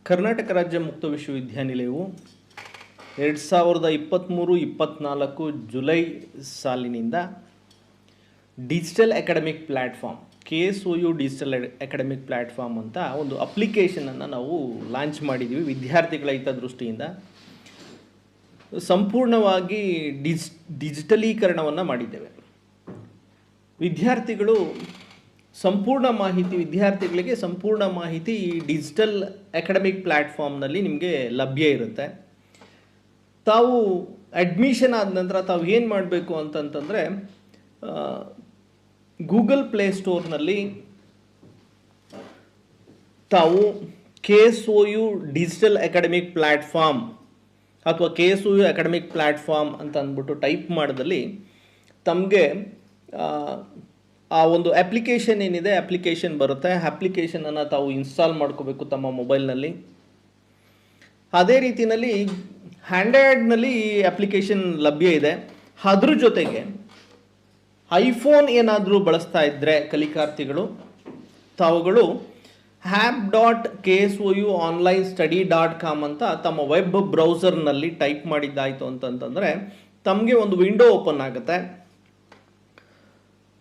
ಕರ್ನಾಟಕ ರಾಜ್ಯ ಮುಕ್ತ ವಿಶ್ವವಿದ್ಯಾನಿಲಯವು 2023-24 ಜುಲೈ ಸಾಲಿನಿಂದ digital academic platform KSOU digital academic platform ಅಂತ ಒಂದು ಅಪ್ಲಿಕೇಶನನ್ನು ನಾವು ಲಾಂಚ್ ಮಾಡಿದ್ದೀವಿ. ವಿದ್ಯಾರ್ಥಿಗಳ ಹಿತದೃಷ್ಟಿಯಿಂದ ಸಂಪೂರ್ಣವಾಗಿ ಡಿಜಿಟಲೀಕರಣವನ್ನು ಮಾಡಿದ್ದೇವೆ. ವಿದ್ಯಾರ್ಥಿಗಳಿಗೆ ಸಂಪೂರ್ಣ ಮಾಹಿತಿ ಈ ಡಿಜಿಟಲ್ ಅಕಾಡೆಮಿಕ್ ಪ್ಲ್ಯಾಟ್ಫಾರ್ಮ್ನಲ್ಲಿ ನಿಮಗೆ ಲಭ್ಯ ಇರುತ್ತೆ. ತಾವು ಅಡ್ಮಿಷನ್ ಆದ ನಂತರ ತಾವು ಏನು ಮಾಡಬೇಕು ಅಂತಂತಂದರೆ ಗೂಗಲ್ ಪ್ಲೇಸ್ಟೋರ್ನಲ್ಲಿ ತಾವು KSOU ಡಿಜಿಟಲ್ ಅಕಾಡೆಮಿಕ್ ಪ್ಲ್ಯಾಟ್ಫಾರ್ಮ್ ಅಥವಾ KSOU ಅಕಾಡೆಮಿಕ್ ಪ್ಲ್ಯಾಟ್ಫಾರ್ಮ್ ಅಂತ ಅಂದ್ಬಿಟ್ಟು ಟೈಪ್ ಮಾಡಿದಲ್ಲಿ ತಮಗೆ ಆ ಒಂದು ಅಪ್ಲಿಕೇಶನ್ ಏನಿದೆ ಅಪ್ಲಿಕೇಶನ್ ಬರುತ್ತೆ. ಅಪ್ಲಿಕೇಶನನ್ನು ತಾವು ಇನ್ಸ್ಟಾಲ್ ಮಾಡ್ಕೋಬೇಕು ತಮ್ಮ ಮೊಬೈಲ್ನಲ್ಲಿ. ಅದೇ ರೀತಿಯಲ್ಲಿ ಹ್ಯಾಂಡ್ರಾಯ್ಡ್ನಲ್ಲಿ ಈ ಅಪ್ಲಿಕೇಶನ್ ಲಭ್ಯ ಇದೆ. ಅದ್ರ ಜೊತೆಗೆ ಐಫೋನ್ ಏನಾದರೂ ಬಳಸ್ತಾ ಇದ್ದರೆ ಕಲಿಕಾರ್ಥಿಗಳು ತಾವುಗಳು app.ksounlinestudy.com ಅಂತ ತಮ್ಮ ವೆಬ್ ಬ್ರೌಸರ್ನಲ್ಲಿ ಟೈಪ್ ಮಾಡಿದ್ದಾಯಿತು ಅಂತಂತಂದರೆ ತಮಗೆ ಒಂದು ವಿಂಡೋ ಓಪನ್ ಆಗುತ್ತೆ.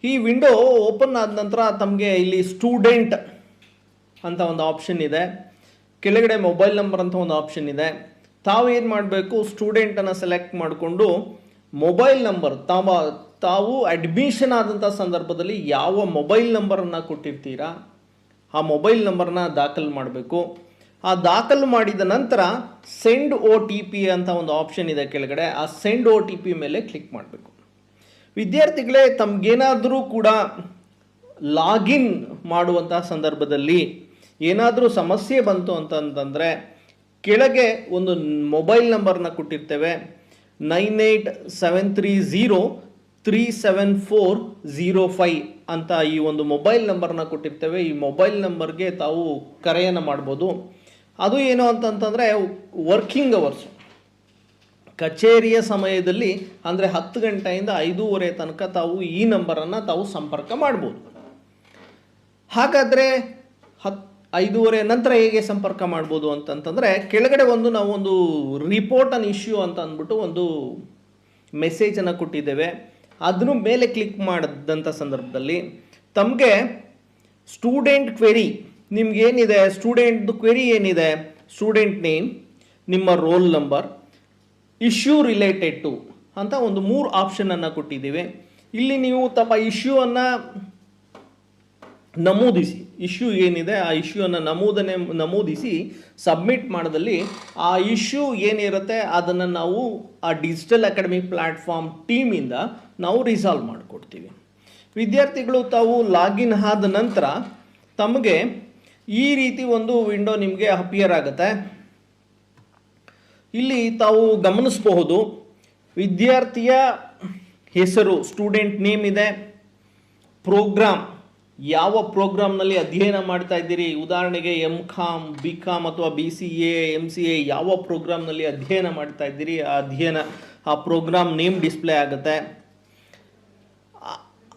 ಈ ವಿಂಡೋ ಓಪನ್ ಆದ ನಂತರ ತಮಗೆ ಇಲ್ಲಿ ಸ್ಟೂಡೆಂಟ್ ಅಂತ ಒಂದು ಆಪ್ಷನ್ ಇದೆ, ಕೆಳಗಡೆ ಮೊಬೈಲ್ ನಂಬರ್ ಅಂತ ಒಂದು ಆಪ್ಷನ್ ಇದೆ. ತಾವು ಏನು ಮಾಡಬೇಕು, ಸ್ಟೂಡೆಂಟನ್ನು ಸೆಲೆಕ್ಟ್ ಮಾಡಿಕೊಂಡು ಮೊಬೈಲ್ ನಂಬರ್ ತಾವು ಅಡ್ಮಿಷನ್ ಆದಂಥ ಸಂದರ್ಭದಲ್ಲಿ ಯಾವ ಮೊಬೈಲ್ ನಂಬರನ್ನು ಕೊಟ್ಟಿರ್ತೀರಾ ಆ ಮೊಬೈಲ್ ನಂಬರ್ನ ದಾಖಲು ಮಾಡಬೇಕು. ಆ ದಾಖಲು ಮಾಡಿದ ನಂತರ ಸೆಂಡ್ OTP ಅಂತ ಒಂದು ಆಪ್ಷನ್ ಇದೆ ಕೆಳಗಡೆ, ಆ ಸೆಂಡ್ OTP ಮೇಲೆ ಕ್ಲಿಕ್ ಮಾಡಬೇಕು. ವಿದ್ಯಾರ್ಥಿಗಳೇ, ತಮಗೇನಾದರೂ ಕೂಡ ಲಾಗಿನ್ ಮಾಡುವಂಥ ಸಂದರ್ಭದಲ್ಲಿ ಏನಾದರೂ ಸಮಸ್ಯೆ ಬಂತು ಅಂತಂದರೆ ಕೆಳಗೆ ಒಂದು ಮೊಬೈಲ್ ನಂಬರ್ನ ಕೊಟ್ಟಿರ್ತೇವೆ, 9873037405 ಅಂತ ಈ ಒಂದು ಮೊಬೈಲ್ ನಂಬರ್ನ ಕೊಟ್ಟಿರ್ತೇವೆ. ಈ ಮೊಬೈಲ್ ನಂಬರ್ಗೆ ತಾವು ಕರೆಯನ್ನು ಮಾಡ್ಬೋದು. ಅದು ಏನು ಅಂತಂತಂದರೆ ವರ್ಕಿಂಗ್ ಅವರ್ಸ್, ಕಚೇರಿಯ ಸಮಯದಲ್ಲಿ ಅಂದರೆ 10 ಗಂಟೆಯಿಂದ 5:30 ತನಕ ತಾವು ಈ ನಂಬರನ್ನು ತಾವು ಸಂಪರ್ಕ ಮಾಡ್ಬೋದು. ಹಾಗಾದರೆ 5:30 ನಂತರ ಹೇಗೆ ಸಂಪರ್ಕ ಮಾಡ್ಬೋದು ಅಂತಂತಂದರೆ ಕೆಳಗಡೆ ನಾವೊಂದು ರಿಪೋರ್ಟ್ ಆನ್ ಇಶ್ಯೂ ಅಂತ ಅಂದ್ಬಿಟ್ಟು ಒಂದು ಮೆಸೇಜನ್ನು ಕೊಟ್ಟಿದ್ದೇವೆ. ಅದ್ರ ಮೇಲೆ ಕ್ಲಿಕ್ ಮಾಡಿದಂಥ ಸಂದರ್ಭದಲ್ಲಿ ತಮಗೆ ಸ್ಟೂಡೆಂಟ್ ಕ್ವೆರಿ, ನಿಮ್ಗೇನಿದೆ ಸ್ಟೂಡೆಂಟ್ದು ಕ್ವೆರಿ ಏನಿದೆ, ಸ್ಟೂಡೆಂಟ್ ನೇಮ್, ನಿಮ್ಮ roll number, issue related to ಅಂತ ಒಂದು 3 ಆಪ್ಷನನ್ನು ಕೊಟ್ಟಿದ್ದೀವಿ. ಇಲ್ಲಿ ನೀವು ತಮ್ಮ ಇಶ್ಯೂವನ್ನು ನಮೂದಿಸಿ, ಇಶ್ಯೂ ಏನಿದೆ ಆ ಇಶ್ಯೂವನ್ನು ನಮೂದಿಸಿ ಸಬ್ಮಿಟ್ ಮಾಡಿದಲ್ಲಿ ಆ ಇಶ್ಯೂ ಏನಿರುತ್ತೆ ಅದನ್ನು ನಾವು ಆ ಡಿಜಿಟಲ್ ಅಕಾಡೆಮಿಕ್ ಪ್ಲ್ಯಾಟ್ಫಾರ್ಮ್ ಟೀಮಿಂದ ನಾವು ರಿಸಾಲ್ವ್ ಮಾಡಿಕೊಡ್ತೀವಿ. ವಿದ್ಯಾರ್ಥಿಗಳು ತಾವು ಲಾಗಿನ್ ಆದ ನಂತರ ತಮಗೆ ಈ ರೀತಿ ಒಂದು ವಿಂಡೋ ನಿಮಗೆ ಅಪಿಯರ್ ಆಗುತ್ತೆ. ಇಲ್ಲಿ ತಾವು ಗಮನಿಸಬಹುದು, ವಿದ್ಯಾರ್ಥಿಯ ಹೆಸರು, ಸ್ಟೂಡೆಂಟ್ ನೇಮ್ ಇದೆ, ಪ್ರೋಗ್ರಾಮ್, ಯಾವ ಪ್ರೋಗ್ರಾಮ್ನಲ್ಲಿ ಅಧ್ಯಯನ ಮಾಡ್ತಾ ಇದ್ದೀರಿ, ಉದಾಹರಣೆಗೆ MCOM, BCOM ಅಥವಾ BCA, MCA ಯಾವ ಪ್ರೋಗ್ರಾಮ್ನಲ್ಲಿ ಅಧ್ಯಯನ ಮಾಡ್ತಾ ಇದ್ದೀರಿ ಆ ಪ್ರೋಗ್ರಾಮ್ ನೇಮ್ ಡಿಸ್ಪ್ಲೇ ಆಗುತ್ತೆ.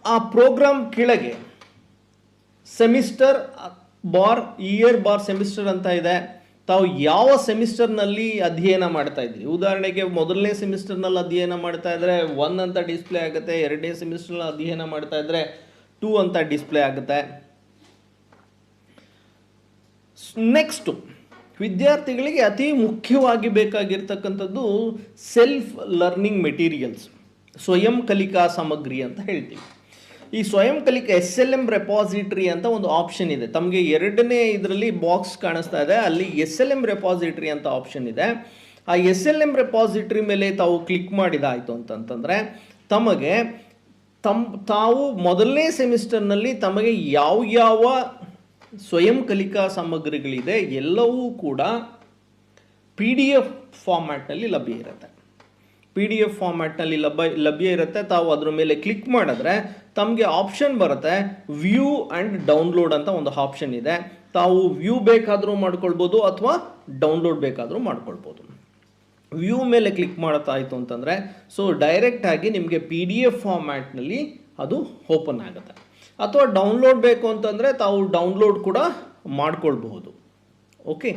ಆ ಪ್ರೋಗ್ರಾಮ್ ಕೆಳಗೆ ಸೆಮಿಸ್ಟರ್ ಇಯರ್ ಸೆಮಿಸ್ಟರ್ ಅಂತ ಇದೆ. ತಾವು ಯಾವ ಸೆಮಿಸ್ಟರ್ನಲ್ಲಿ ಅಧ್ಯಯನ ಮಾಡ್ತಾ ಇದ್ದೀರಿ, ಉದಾಹರಣೆಗೆ ಮೊದಲನೇ ಸೆಮಿಸ್ಟರ್ನಲ್ಲಿ ಅಧ್ಯಯನ ಮಾಡ್ತಾ ಇದ್ದರೆ 1 ಅಂತ ಡಿಸ್ಪ್ಲೇ ಆಗುತ್ತೆ, ಎರಡನೇ ಸೆಮಿಸ್ಟರ್ನಲ್ಲಿ ಅಧ್ಯಯನ ಮಾಡ್ತಾ ಇದ್ದರೆ 2 ಅಂತ ಡಿಸ್ಪ್ಲೇ ಆಗುತ್ತೆ. ನೆಕ್ಸ್ಟು ವಿದ್ಯಾರ್ಥಿಗಳಿಗೆ ಅತಿ ಮುಖ್ಯವಾಗಿ ಬೇಕಾಗಿರ್ತಕ್ಕಂಥದ್ದು ಸೆಲ್ಫ್ ಲರ್ನಿಂಗ್ ಮೆಟೀರಿಯಲ್ಸ್, ಸ್ವಯಂ ಕಲಿಕಾ ಸಾಮಗ್ರಿ ಅಂತ ಹೇಳ್ತೀವಿ. ಈ ಸ್ವಯಂ ಕಲಿಕಾ SLM ರೆಪಾಸಿಟ್ರಿ ಅಂತ ಒಂದು ಆಪ್ಷನ್ ಇದೆ. ತಮಗೆ ಎರಡನೇ ಇದರಲ್ಲಿ ಬಾಕ್ಸ್ ಕಾಣಿಸ್ತಾ ಇದೆ, ಅಲ್ಲಿ SLM ರೆಪಾಸಿಟ್ರಿ ಅಂತ ಆಪ್ಷನ್ ಇದೆ. ಆ SLM ರೆಪಾಸಿಟ್ರಿ ಮೇಲೆ ತಾವು ಕ್ಲಿಕ್ ಮಾಡಿದಾಯಿತು ಅಂತಂತಂದರೆ ತಮಗೆ ತಾವು ಮೊದಲನೇ ಸೆಮಿಸ್ಟರ್ನಲ್ಲಿ ತಮಗೆ ಯಾವ ಸ್ವಯಂ ಕಲಿಕಾ ಸಾಮಗ್ರಿಗಳಿದೆ ಎಲ್ಲವೂ ಕೂಡ PDF ಫಾರ್ಮ್ಯಾಟ್ನಲ್ಲಿ ಲಭ್ಯ ಇರುತ್ತೆ. PDF ಫಾರ್ಮ್ಯಾಟ್ನಲ್ಲಿ ಲಭ್ಯ ಇರುತ್ತೆ. ತಾವು ಅದ್ರ ಮೇಲೆ ಕ್ಲಿಕ್ ಮಾಡಿದ್ರೆ ತಮಗೆ ಆಪ್ಷನ್ ಬರುತ್ತೆ, ವ್ಯೂ ಆ್ಯಂಡ್ ಡೌನ್ಲೋಡ್ ಅಂತ ಒಂದು ಆಪ್ಷನ್ ಇದೆ. ತಾವು ವ್ಯೂ ಬೇಕಾದರೂ ಮಾಡ್ಕೊಳ್ಬೋದು ಅಥವಾ ಡೌನ್ಲೋಡ್ ಬೇಕಾದರೂ ಮಾಡ್ಕೊಳ್ಬೋದು. ವ್ಯೂ ಮೇಲೆ ಕ್ಲಿಕ್ ಮಾಡ್ತಾಯಿತು ಅಂತಂದರೆ ಡೈರೆಕ್ಟಾಗಿ ನಿಮಗೆ PDF ಫಾರ್ಮ್ಯಾಟ್ನಲ್ಲಿ ಅದು ಓಪನ್ ಆಗುತ್ತೆ. ಅಥವಾ ಡೌನ್ಲೋಡ್ ಬೇಕು ಅಂತಂದರೆ ತಾವು ಡೌನ್ಲೋಡ್ ಕೂಡ ಮಾಡ್ಕೊಳ್ಬಹುದು. ಓಕೆ,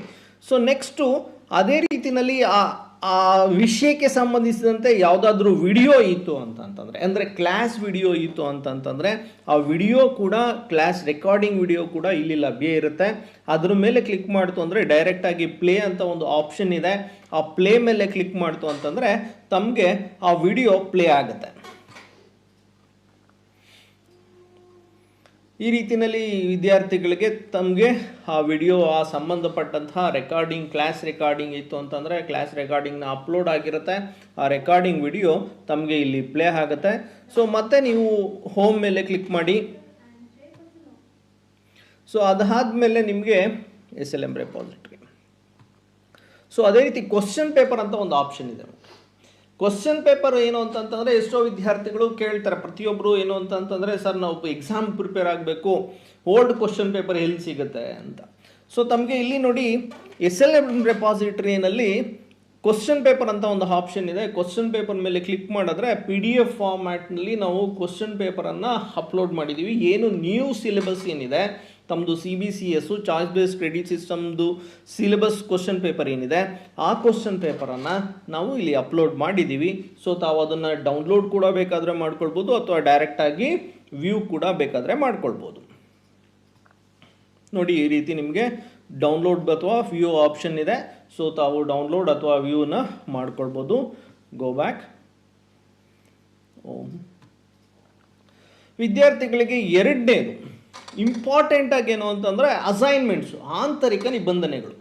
ಸೊ ನೆಕ್ಸ್ಟು ಅದೇ ರೀತಿಯಲ್ಲಿ ಆ ವಿಷಯಕ್ಕೆ ಸಂಬಂಧಿಸಿದಂತೆ ಯಾವುದಾದ್ರೂ ವಿಡಿಯೋ ಇತ್ತು ಅಂತಂತಂದರೆ, ಅಂದರೆ ಕ್ಲಾಸ್ ವಿಡಿಯೋ ಇತ್ತು ಅಂತಂತಂದರೆ ಆ ವಿಡಿಯೋ ಕೂಡ, ಕ್ಲಾಸ್ ರೆಕಾರ್ಡಿಂಗ್ ವಿಡಿಯೋ ಕೂಡ ಇಲ್ಲಿ ಲಭ್ಯ ಇರುತ್ತೆ. ಅದ್ರ ಮೇಲೆ ಕ್ಲಿಕ್ ಮಾಡ್ತು ಅಂದರೆ ಡೈರೆಕ್ಟಾಗಿ ಪ್ಲೇ ಅಂತ ಒಂದು ಆಪ್ಷನ್ ಇದೆ. ಆ ಪ್ಲೇ ಮೇಲೆ ಕ್ಲಿಕ್ ಮಾಡ್ತು ಅಂತಂದರೆ ತಮಗೆ ಆ ವಿಡಿಯೋ ಪ್ಲೇ ಆಗುತ್ತೆ. ಈ ರೀತಿಯಲ್ಲಿ ವಿದ್ಯಾರ್ಥಿಗಳಿಗೆ ತಮಗೆ ಆ ವಿಡಿಯೋ, ಆ ಸಂಬಂಧಪಟ್ಟಂತಹ ರೆಕಾರ್ಡಿಂಗ್, ಕ್ಲಾಸ್ ರೆಕಾರ್ಡಿಂಗ್ ಇತ್ತು ಅಂತಂದರೆ ಕ್ಲಾಸ್ ರೆಕಾರ್ಡಿಂಗ್ನ ಅಪ್ಲೋಡ್ ಆಗಿರುತ್ತೆ. ಆ ರೆಕಾರ್ಡಿಂಗ್ ವಿಡಿಯೋ ತಮಗೆ ಇಲ್ಲಿ ಪ್ಲೇ ಆಗುತ್ತೆ. ಸೊ ಮತ್ತೆ ನೀವು ಹೋಮ್ ಮೇಲೆ ಕ್ಲಿಕ್ ಮಾಡಿ. ಸೊ ಅದಾದಮೇಲೆ ನಿಮಗೆ SLM ರೆಪಾಸಿಟರಿ. ಸೊ ಅದೇ ರೀತಿ ಕ್ವಶನ್ ಪೇಪರ್ ಅಂತ ಒಂದು ಆಪ್ಷನ್ ಇದೆ. ಕ್ವಶನ್ ಪೇಪರ್ ಏನು ಅಂತಂತಂದರೆ, ಎಷ್ಟೋ ವಿದ್ಯಾರ್ಥಿಗಳು ಕೇಳ್ತಾರೆ, ಪ್ರತಿಯೊಬ್ಬರು ಏನು ಅಂತಂತಂದರೆ, ಸರ್ ನಾವು ಎಕ್ಸಾಮ್ ಪ್ರಿಪೇರ್ ಆಗಬೇಕು, ಓಲ್ಡ್ ಕ್ವಶನ್ ಪೇಪರ್ ಎಲ್ಲಿ ಸಿಗುತ್ತೆ ಅಂತ. ಸೊ ತಮಗೆ ಇಲ್ಲಿ ನೋಡಿ SLM ರೆಪಾಸಿಟರಿನಲ್ಲಿ ಕ್ವಶನ್ ಪೇಪರ್ ಅಂತ ಒಂದು ಆಪ್ಷನ್ ಇದೆ. ಕ್ವಶನ್ ಪೇಪರ್ ಮೇಲೆ ಕ್ಲಿಕ್ ಮಾಡಿದ್ರೆ PDF ಫಾರ್ಮ್ಯಾಟ್ನಲ್ಲಿ ನಾವು ಕ್ವಶನ್ ಪೇಪರನ್ನು ಅಪ್ಲೋಡ್ ಮಾಡಿದ್ದೀವಿ. ಏನು ನ್ಯೂ ಸಿಲೆಬಸ್ ಏನಿದೆ ತಮ್ಮದು CBCS ಚಾಯ್ಸ್ ಬೇಸ್ ಕ್ರೆಡಿಟ್ ಸಿಸ್ಟಮ್ದು ಸಿಲೆಬಸ್ ಕ್ವಶನ್ ಪೇಪರ್ ಏನಿದೆ, ಆ ಕ್ವಶನ್ ಪೇಪರನ್ನು ನಾವು ಇಲ್ಲಿ ಅಪ್ಲೋಡ್ ಮಾಡಿದ್ದೀವಿ. ಸೊ ತಾವು ಅದನ್ನು ಡೌನ್ಲೋಡ್ ಕೂಡ ಬೇಕಾದರೆ ಮಾಡ್ಕೊಳ್ಬೋದು, ಅಥವಾ ಡೈರೆಕ್ಟಾಗಿ ವ್ಯೂ ಕೂಡ ಬೇಕಾದರೆ ಮಾಡ್ಕೊಳ್ಬೋದು. ನೋಡಿ ಈ ರೀತಿ ನಿಮಗೆ ಡೌನ್ಲೋಡ್ ಅಥವಾ ವ್ಯೂ ಆಪ್ಷನ್ ಇದೆ. ಸೊ ತಾವು ಡೌನ್ಲೋಡ್ ಅಥವಾ ವ್ಯೂನ ಮಾಡ್ಕೊಳ್ಬೋದು. Go back. ವಿದ್ಯಾರ್ಥಿಗಳಿಗೆ ಎರಡನೇದು ಇಂಪಾರ್ಟೆಂಟ್ ಆಗಿ ಏನು ಅಂತಂದರೆ ಅಸೈನ್ಮೆಂಟ್ಸು, ಆಂತರಿಕ ನಿಬಂಧನೆಗಳು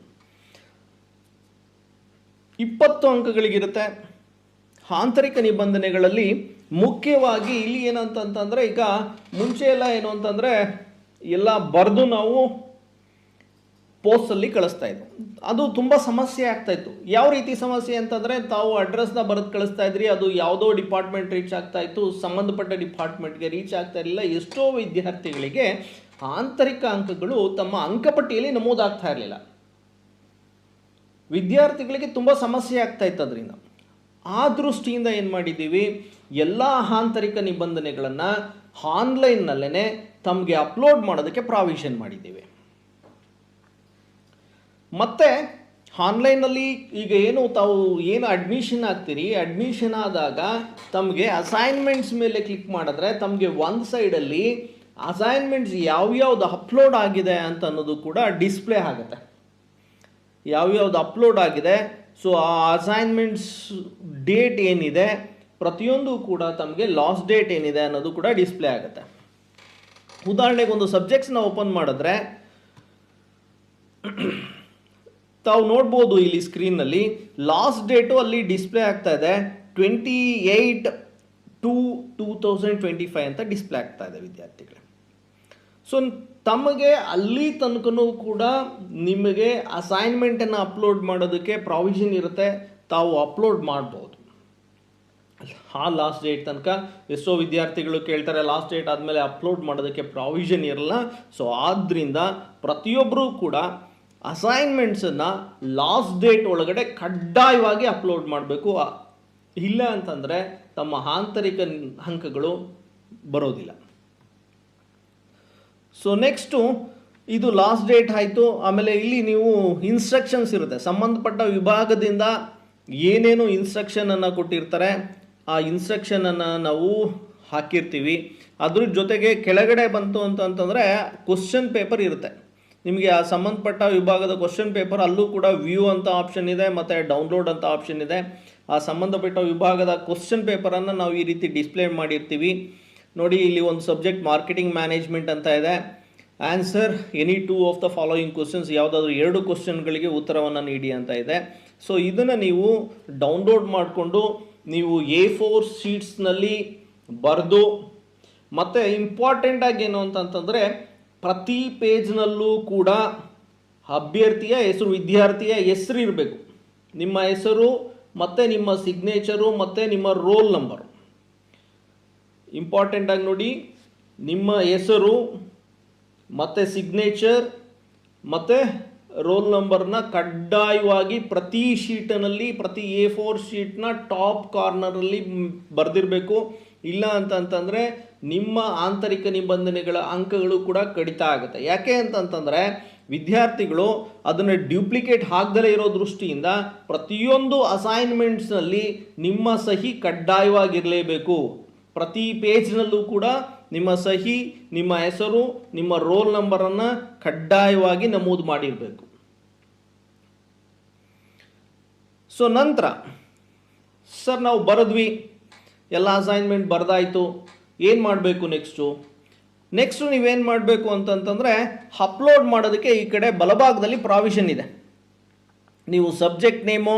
20 ಅಂಕಗಳಿಗಿರುತ್ತೆ. ಆಂತರಿಕ ನಿಬಂಧನೆಗಳಲ್ಲಿ ಮುಖ್ಯವಾಗಿ ಇಲ್ಲಿ ಏನಂತಂತಂದರೆ, ಈಗ ಮುಂಚೆ ಎಲ್ಲ ಏನು ಅಂತಂದರೆ ಎಲ್ಲ ಬರೆದು ನಾವು ಪೋಸ್ಟಲ್ಲಿ ಕಳಿಸ್ತಾ ಇದ್ವು. ಅದು ತುಂಬ ಸಮಸ್ಯೆ ಆಗ್ತಾಯಿತ್ತು. ಯಾವ ರೀತಿ ಸಮಸ್ಯೆ ಅಂತಂದರೆ, ತಾವು ಅಡ್ರೆಸ್ನ ಬರೆದು ಕಳಿಸ್ತಾ ಇದ್ರಿ, ಅದು ಯಾವುದೋ ಡಿಪಾರ್ಟ್ಮೆಂಟ್ ರೀಚ್ ಆಗ್ತಾಯಿತ್ತು, ಸಂಬಂಧಪಟ್ಟ ಡಿಪಾರ್ಟ್ಮೆಂಟ್ಗೆ ರೀಚ್ ಆಗ್ತಾ ಇರಲಿಲ್ಲ. ಎಷ್ಟೋ ವಿದ್ಯಾರ್ಥಿಗಳಿಗೆ ಆಂತರಿಕ ಅಂಕಗಳು ತಮ್ಮ ಅಂಕಪಟ್ಟಿಯಲ್ಲಿ ನಮೂದಾಗ್ತಾ ಇರಲಿಲ್ಲ. ವಿದ್ಯಾರ್ಥಿಗಳಿಗೆ ತುಂಬ ಸಮಸ್ಯೆ ಆಗ್ತಾ ಇತ್ತು. ಅದರಿಂದ ಆ ದೃಷ್ಟಿಯಿಂದ ಏನು ಮಾಡಿದ್ದೀವಿ, ಎಲ್ಲ ಆಂತರಿಕ ನಿಬಂಧನೆಗಳನ್ನು ಆನ್ಲೈನ್ನಲ್ಲೇ ತಮಗೆ ಅಪ್ಲೋಡ್ ಮಾಡೋದಕ್ಕೆ ಪ್ರಾವಿಷನ್ ಮಾಡಿದ್ದೀವಿ. ಮತ್ತು ಆನ್ಲೈನಲ್ಲಿ ಈಗ ತಾವು ಏನು ಅಡ್ಮಿಷನ್ ಆಗ್ತೀರಿ, ಅಡ್ಮಿಷನ್ ಆದಾಗ ತಮಗೆ ಅಸೈನ್ಮೆಂಟ್ಸ್ ಮೇಲೆ ಕ್ಲಿಕ್ ಮಾಡಿದ್ರೆ ತಮಗೆ ಒಂದು ಸೈಡಲ್ಲಿ ಅಸೈನ್ಮೆಂಟ್ಸ್ ಯಾವ್ಯಾವ್ದು ಅಪ್ಲೋಡ್ ಆಗಿದೆ ಅಂತ ಅನ್ನೋದು ಕೂಡ ಡಿಸ್ಪ್ಲೇ ಆಗುತ್ತೆ. ಯಾವ್ಯಾವ್ದು ಅಪ್ಲೋಡ್ ಆಗಿದೆ, ಸೊ ಆ ಅಸೈನ್ಮೆಂಟ್ಸ್ ಡೇಟ್ ಏನಿದೆ, ಪ್ರತಿಯೊಂದು ಕೂಡ ತಮಗೆ ಲಾಸ್ಟ್ ಡೇಟ್ ಏನಿದೆ ಅನ್ನೋದು ಕೂಡ ಡಿಸ್ಪ್ಲೇ ಆಗುತ್ತೆ. ಉದಾಹರಣೆಗೆ ಒಂದು ಸಬ್ಜೆಕ್ಟ್ಸ್ನ ಓಪನ್ ಮಾಡಿದ್ರೆ ತಾವು ನೋಡ್ಬೋದು ಇಲ್ಲಿ ಸ್ಕ್ರೀನ್ನಲ್ಲಿ ಲಾಸ್ಟ್ ಡೇಟು ಅಲ್ಲಿ ಡಿಸ್ಪ್ಲೇ ಆಗ್ತಾ ಇದೆ. 28/2/2025 ಅಂತ ಡಿಸ್ಪ್ಲೇ ಆಗ್ತಾ ಇದೆ ವಿದ್ಯಾರ್ಥಿಗಳೇ. ಸೊ ತಮಗೆ ಅಲ್ಲಿ ತನಕನೂ ಕೂಡ ನಿಮಗೆ ಅಸೈನ್ಮೆಂಟನ್ನು ಅಪ್ಲೋಡ್ ಮಾಡೋದಕ್ಕೆ ಪ್ರಾವಿಷನ್ ಇರುತ್ತೆ. ತಾವು ಅಪ್ಲೋಡ್ ಮಾಡ್ಬೋದು ಆ ಲಾಸ್ಟ್ ಡೇಟ್ ತನಕ. ಎಷ್ಟೋ ವಿದ್ಯಾರ್ಥಿಗಳು ಕೇಳ್ತಾರೆ, ಲಾಸ್ಟ್ ಡೇಟ್ ಆದಮೇಲೆ ಅಪ್ಲೋಡ್ ಮಾಡೋದಕ್ಕೆ ಪ್ರಾವಿಷನ್ ಇರಲ್ಲ. ಸೊ ಆದ್ದರಿಂದ ಪ್ರತಿಯೊಬ್ಬರೂ ಕೂಡ ಅಸೈನ್ಮೆಂಟ್ಸನ್ನು ಲಾಸ್ಟ್ ಡೇಟ್ ಒಳಗಡೆ ಕಡ್ಡಾಯವಾಗಿ ಅಪ್ಲೋಡ್ ಮಾಡಬೇಕು. ಇಲ್ಲ ಅಂತಂದರೆ ತಮ್ಮ ಆಂತರಿಕ ಅಂಕಗಳು ಬರೋದಿಲ್ಲ. ಸೊ ನೆಕ್ಸ್ಟು ಇದು ಲಾಸ್ಟ್ ಡೇಟ್ ಆಯಿತು. ಆಮೇಲೆ ಇಲ್ಲಿ ನೀವು ಇನ್ಸ್ಟ್ರಕ್ಷನ್ಸ್ ಇರುತ್ತೆ, ಸಂಬಂಧಪಟ್ಟ ವಿಭಾಗದಿಂದ ಏನೇನು ಇನ್ಸ್ಟ್ರಕ್ಷನನ್ನು ಕೊಟ್ಟಿರ್ತಾರೆ ಆ ಇನ್ಸ್ಟ್ರಕ್ಷನನ್ನು ನಾವು ಹಾಕಿರ್ತೀವಿ. ಅದ್ರ ಜೊತೆಗೆ ಕೆಳಗಡೆ ಬಂತು ಅಂತಂತಂದರೆ ಕ್ವಶನ್ ಪೇಪರ್ ಇರುತ್ತೆ. ನಿಮಗೆ ಆ ಸಂಬಂಧಪಟ್ಟ ವಿಭಾಗದ ಕ್ವಶನ್ ಪೇಪರ್ ಅಲ್ಲೂ ಕೂಡ ವ್ಯೂ ಅಂತ ಆಪ್ಷನ್ ಇದೆ, ಮತ್ತು ಡೌನ್ಲೋಡ್ ಅಂತ ಆಪ್ಷನ್ ಇದೆ. ಆ ಸಂಬಂಧಪಟ್ಟ ವಿಭಾಗದ ಕ್ವಶನ್ ಪೇಪರನ್ನು ನಾವು ಈ ರೀತಿ ಡಿಸ್ಪ್ಲೇ ಮಾಡಿರ್ತೀವಿ. ನೋಡಿ ಇಲ್ಲಿ ಒಂದು ಸಬ್ಜೆಕ್ಟ್ ಮಾರ್ಕೆಟಿಂಗ್ ಮ್ಯಾನೇಜ್ಮೆಂಟ್ ಅಂತ ಇದೆ. Answer any 2 of the following questions, ಯಾವುದಾದ್ರೂ 2 ಕ್ವಶನ್ಗಳಿಗೆ ಉತ್ತರವನ್ನು ನೀಡಿ ಅಂತ ಇದೆ. ಸೊ ಇದನ್ನು ನೀವು ಡೌನ್ಲೋಡ್ ಮಾಡಿಕೊಂಡು ನೀವು A4 ಶೀಟ್ಸ್ನಲ್ಲಿ ಬರೆದು, ಮತ್ತು ಇಂಪಾರ್ಟೆಂಟಾಗಿ ಏನು ಅಂತಂತಂದರೆ ಪ್ರತಿ ಪೇಜ್ನಲ್ಲೂ ಕೂಡ ಅಭ್ಯರ್ಥಿಯ ಹೆಸರು, ವಿದ್ಯಾರ್ಥಿಯ ಹೆಸರು ಇರಬೇಕು. ನಿಮ್ಮ ಹೆಸರು ಮತ್ತು ನಿಮ್ಮ ಸಿಗ್ನೇಚರು ಮತ್ತು ನಿಮ್ಮ ರೋಲ್ ನಂಬರು. ಇಂಪಾರ್ಟೆಂಟಾಗಿ ನೋಡಿ, ನಿಮ್ಮ ಹೆಸರು ಮತ್ತು ಸಿಗ್ನೇಚರ್ ಮತ್ತು ರೋಲ್ ನಂಬರ್ನ ಕಡ್ಡಾಯವಾಗಿ ಪ್ರತಿ ಶೀಟ್ನಲ್ಲಿ, ಪ್ರತಿ A4 ಶೀಟ್ನ ಟಾಪ್ ಕಾರ್ನರಲ್ಲಿ ಬರೆದಿರಬೇಕು. ಇಲ್ಲ ಅಂತಂತಂದರೆ ನಿಮ್ಮ ಆಂತರಿಕ ನಿಬಂಧನೆಗಳ ಅಂಕಗಳು ಕೂಡ ಕಡಿತ ಆಗುತ್ತೆ. ಯಾಕೆ ಅಂತಂತಂದರೆ ವಿದ್ಯಾರ್ಥಿಗಳು ಅದನ್ನು ಡ್ಯೂಪ್ಲಿಕೇಟ್ ಹಾಕದಲೇ ಇರೋ ದೃಷ್ಟಿಯಿಂದ ಪ್ರತಿಯೊಂದು ಅಸೈನ್ಮೆಂಟ್ಸ್ನಲ್ಲಿ ನಿಮ್ಮ ಸಹಿ ಕಡ್ಡಾಯವಾಗಿರಲೇಬೇಕು. ಪ್ರತಿ ಪೇಜ್ನಲ್ಲೂ ಕೂಡ ನಿಮ್ಮ ಸಹಿ, ನಿಮ್ಮ ಹೆಸರು, ನಿಮ್ಮ ರೋಲ್ ನಂಬರನ್ನು ಕಡ್ಡಾಯವಾಗಿ ನಮೂದು ಮಾಡಿರಬೇಕು. ಸೊ ನಂತರ ಸರ್ ನಾವು ಬರೆದ್ವಿ, ಎಲ್ಲ ಅಸೈನ್ಮೆಂಟ್ ಬರೆದಾಯಿತು, ಏನು ಮಾಡಬೇಕು ನೆಕ್ಸ್ಟು ನೀವೇನು ಮಾಡಬೇಕು ಅಂತಂತಂದರೆ ಅಪ್ಲೋಡ್ ಮಾಡೋದಕ್ಕೆ ಈ ಕಡೆ ಬಲಭಾಗದಲ್ಲಿ ಪ್ರಾವಿಷನ್ ಇದೆ. ನೀವು ಸಬ್ಜೆಕ್ಟ್ ನೇಮು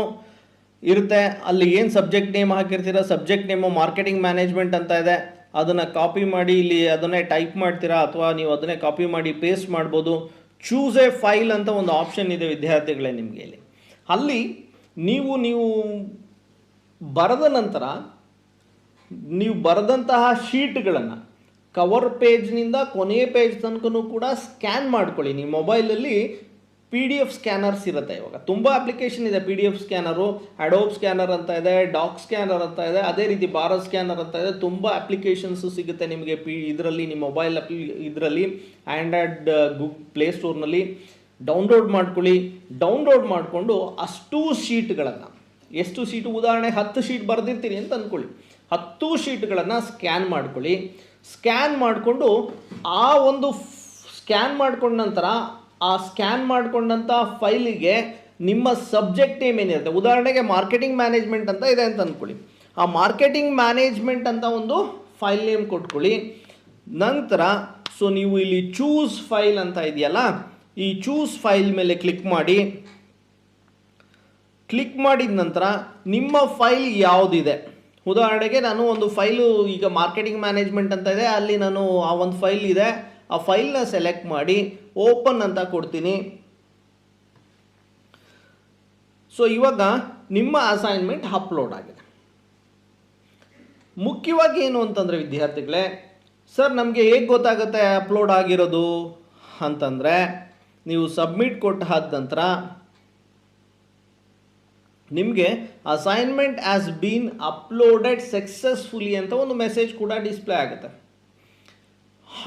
ಇರುತ್ತೆ, ಅಲ್ಲಿ ಏನು ಸಬ್ಜೆಕ್ಟ್ ನೇಮ್ ಹಾಕಿರ್ತೀರ, ಸಬ್ಜೆಕ್ಟ್ ನೇಮು ಮಾರ್ಕೆಟಿಂಗ್ ಮ್ಯಾನೇಜ್ಮೆಂಟ್ ಅಂತ ಇದೆ, ಅದನ್ನು ಕಾಪಿ ಮಾಡಿ ಇಲ್ಲಿ ಅದನ್ನೇ ಟೈಪ್ ಮಾಡ್ತೀರಾ ಅಥವಾ ನೀವು ಅದನ್ನೇ ಕಾಪಿ ಮಾಡಿ ಪೇಸ್ಟ್ ಮಾಡ್ಬೋದು. ಚೂಸ್ ಎ ಫೈಲ್ ಅಂತ ಒಂದು ಆಪ್ಷನ್ ಇದೆ ವಿದ್ಯಾರ್ಥಿಗಳೇ ನಿಮಗೆ ಇಲ್ಲಿ. ಅಲ್ಲಿ ನೀವು ಬರೆದ ನಂತರ ನೀವು ಬರೆದಂತಹ ಶೀಟ್ಗಳನ್ನು ಕವರ್ ಪೇಜ್ನಿಂದ ಕೊನೆಯ ಪೇಜ್ ತನಕನೂ ಕೂಡ ಸ್ಕ್ಯಾನ್ ಮಾಡ್ಕೊಳ್ಳಿ. ನಿಮ್ಮ ಮೊಬೈಲಲ್ಲಿ PDF ಸ್ಕ್ಯಾನರ್ಸ್ ಇರುತ್ತೆ. ಇವಾಗ ತುಂಬ ಅಪ್ಲಿಕೇಶನ್ ಇದೆ. PDF ಸ್ಕ್ಯಾನರು, ಅಡೋಬ್ ಸ್ಕ್ಯಾನರ್ ಅಂತ ಇದೆ, ಡಾಕ್ ಸ್ಕ್ಯಾನರ್ ಅಂತ ಇದೆ, ಅದೇ ರೀತಿ ಭಾರತ್ ಸ್ಕ್ಯಾನರ್ ಅಂತ ಇದೆ. ತುಂಬ ಅಪ್ಲಿಕೇಶನ್ಸು ಸಿಗುತ್ತೆ ನಿಮಗೆ ಇದರಲ್ಲಿ, ನಿಮ್ಮ ಮೊಬೈಲ್ ಇದರಲ್ಲಿ ಆ್ಯಂಡ್ರಾಯ್ಡ್ ಪ್ಲೇಸ್ಟೋರ್ನಲ್ಲಿ ಡೌನ್ಲೋಡ್ ಮಾಡ್ಕೊಳ್ಳಿ. ಡೌನ್ಲೋಡ್ ಮಾಡಿಕೊಂಡು ಅಷ್ಟೂ ಶೀಟ್ಗಳನ್ನು, ಎಷ್ಟು ಶೀಟು, ಉದಾಹರಣೆ 10 ಶೀಟ್ ಬರೆದಿರ್ತೀನಿ ಅಂತ ಅಂದ್ಕೊಳ್ಳಿ, 10 ಶೀಟ್ಗಳನ್ನು ಸ್ಕ್ಯಾನ್ ಮಾಡ್ಕೊಳ್ಳಿ. ಸ್ಕ್ಯಾನ್ ಮಾಡಿಕೊಂಡು ಆ ಒಂದು ಸ್ಕ್ಯಾನ್ ಮಾಡ್ಕೊಂಡ ನಂತರ ಆ ಸ್ಕ್ಯಾನ್ ಮಾಡ್ಕೊಂಡಂಥ ಫೈಲಿಗೆ ನಿಮ್ಮ ಸಬ್ಜೆಕ್ಟ್ ನೇಮ್ ಏನಿರುತ್ತೆ, ಉದಾಹರಣೆಗೆ ಮಾರ್ಕೆಟಿಂಗ್ ಮ್ಯಾನೇಜ್ಮೆಂಟ್ ಅಂತ ಇದೆ ಅಂತ ಅಂದ್ಕೊಳ್ಳಿ, ಆ ಮಾರ್ಕೆಟಿಂಗ್ ಮ್ಯಾನೇಜ್ಮೆಂಟ್ ಅಂತ ಒಂದು ಫೈಲ್ ನೇಮ್ ಕೊಟ್ಕೊಳ್ಳಿ. ನಂತರ ಸೊ ನೀವು ಇಲ್ಲಿ ಚೂಸ್ ಫೈಲ್ ಅಂತ ಇದೆಯಲ್ಲ, ಈ ಚೂಸ್ ಫೈಲ್ ಮೇಲೆ ಕ್ಲಿಕ್ ಮಾಡಿ. ಕ್ಲಿಕ್ ಮಾಡಿದ ನಂತರ ನಿಮ್ಮ ಫೈಲ್ ಯಾವುದಿದೆ, ಉದಾಹರಣೆಗೆ ನಾನು ಒಂದು ಫೈಲು ಈಗ ಮಾರ್ಕೆಟಿಂಗ್ ಮ್ಯಾನೇಜ್ಮೆಂಟ್ ಅಂತ ಇದೆ, ಅಲ್ಲಿ ನಾನು ಆ ಒಂದು ಫೈಲ್ ಇದೆ, ಆ ಫೈಲ್ನ ಸೆಲೆಕ್ಟ್ ಮಾಡಿ ಓಪನ್ ಅಂತ ಕೊಡ್ತೀನಿ. ಸೊ ಇವಾಗ ನಿಮ್ಮ ಅಸೈನ್ಮೆಂಟ್ ಅಪ್ಲೋಡ್ ಆಗಿದೆ. ಮುಖ್ಯವಾಗಿ ಏನು ಅಂತಂದರೆ ವಿದ್ಯಾರ್ಥಿಗಳೇ, ಸರ್ ನಮಗೆ ಹೇಗೆ ಗೊತ್ತಾಗುತ್ತೆ ಅಪ್ಲೋಡ್ ಆಗಿರೋದು ಅಂತಂದರೆ, ನೀವು ಸಬ್ಮಿಟ್ ಕೊಟ್ಟಾದ ನಂತರ ನಿಮಗೆ assignment has been uploaded successfully ಅಂತ ಒಂದು ಮೆಸೇಜ್ ಕೂಡ ಡಿಸ್ಪ್ಲೇ ಆಗುತ್ತೆ.